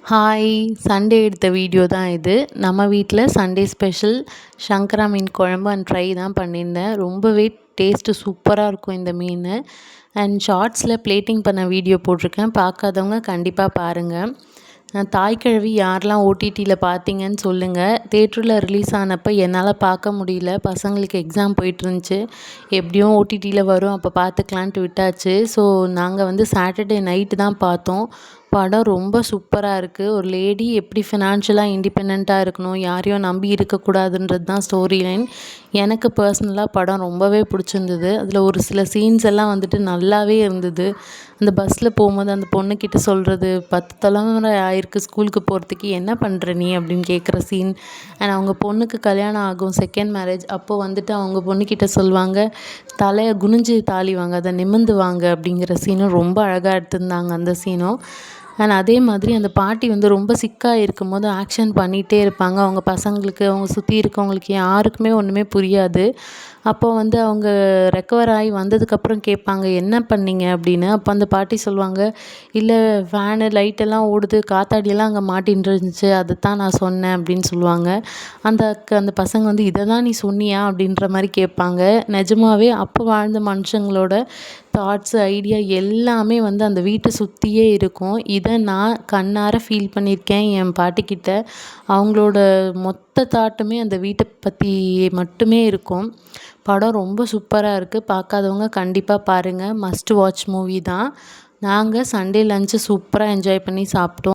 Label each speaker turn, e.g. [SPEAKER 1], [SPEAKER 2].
[SPEAKER 1] Hi! Sunday எடுத்த video தான் இது. நம்ம வீட்ல சண்டே ஸ்பெஷல் சங்கரா மீன் குழம்பு அண்ட் ஃப்ரை தான் பண்ணியிருந்தேன். ரொம்பவே டேஸ்ட்டு சூப்பராக இருக்கும் இந்த மீன். அண்ட் ஷார்ட்ஸில் பிளேட்டிங் பண்ண வீடியோ போட்டிருக்கேன். பார்க்காதவங்க கண்டிப்பாக பாருங்கள். தாய்க்கிழவி யாரெல்லாம் ஓடிடியில் பார்த்தீங்கன்னு சொல்லுங்கள். தேட்டரில் ரிலீஸ் ஆனப்போ என்னால் பார்க்க முடியல. பசங்களுக்கு எக்ஸாம் போயிட்டுருந்துச்சு. எப்படியும் ஓடிடியில் வரும் அப்போ பார்த்துக்கலான்ட்டு விட்டாச்சு. ஸோ நாங்கள் சாட்டர்டே நைட்டு தான் பார்த்தோம். படம் ரொம்ப சூப்பராக இருக்குது. ஒரு லேடி எப்படி ஃபினான்ஷியலாக இண்டிபெண்ட்டாக இருக்கணும், யாரையும் நம்பி இருக்கக்கூடாதுன்றது தான் ஸ்டோரி லைன். எனக்கு பர்சனலாக படம் ரொம்பவே பிடிச்சிருந்தது. அதில் ஒரு சில சீன்ஸ் எல்லாம் நல்லாவே இருந்தது. அந்த பஸ்ஸில் போகும்போது அந்த பொண்ணுக்கிட்ட சொல்கிறது, 10 தலைமுறை ஆயிருக்கு ஸ்கூலுக்கு போகிறதுக்கு, என்ன பண்ணுற நீ அப்படின்னு கேட்குற சீன். அண்ட் அவங்க பொண்ணுக்கு கல்யாணம் ஆகும், செகண்ட் மேரேஜ். அப்போது அவங்க பொண்ணுக்கிட்ட சொல்லுவாங்க, தலையை குனிஞ்சு தாலி வாங்க, அதை நிமிர்ந்து வாங்க அப்படிங்கிற சீனும் ரொம்ப அழகாக எடுத்திருந்தாங்க அந்த சீனும். அண்ட் அதே மாதிரி அந்த பாட்டி ரொம்ப சிக்காக இருக்கும்போது ஆக்ஷன் பண்ணிகிட்டே இருப்பாங்க. அவங்க பசங்களுக்கு, அவங்க சுற்றி இருக்கவங்களுக்கு யாருக்குமே ஒன்றுமே புரியாது. அப்போது அவங்க ரெக்கவர் ஆகி வந்ததுக்கப்புறம் கேட்பாங்க, என்ன பண்ணீங்க அப்படின்னு. அப்போ அந்த பாட்டி சொல்லுவாங்க, இல்லை ஃபேனு லைட்டெல்லாம் ஓடுது, காத்தாடியெல்லாம் அங்கே மாட்டின்னு இருந்துச்சு, அதை தான் நான் சொன்னேன் அப்படின்னு சொல்லுவாங்க. அந்த பசங்க இதை தான் நீ சொன்னியா அப்படின்ற மாதிரி கேட்பாங்க. நிஜமாவே அப்போ வாழ்ந்த மனுஷங்களோட தாட்ஸு, ஐடியா எல்லாமே அந்த வீட்டை சுற்றியே இருக்கும். இதை நான் கண்ணார ஃபீல் பண்ணியிருக்கேன் என் பாட்டிக்கிட்ட. அவங்களோட மொத்த தாட்டுமே அந்த வீட்டை பற்றி மட்டுமே இருக்கும். படம் ரொம்ப சூப்பராக இருக்குது. பார்க்காதவங்க கண்டிப்பாக பாருங்கள். மஸ்ட் வாட்ச் மூவி தான். நாங்கள் சண்டே லஞ்சு சூப்பராக என்ஜாய் பண்ணி சாப்பிட்டோம்.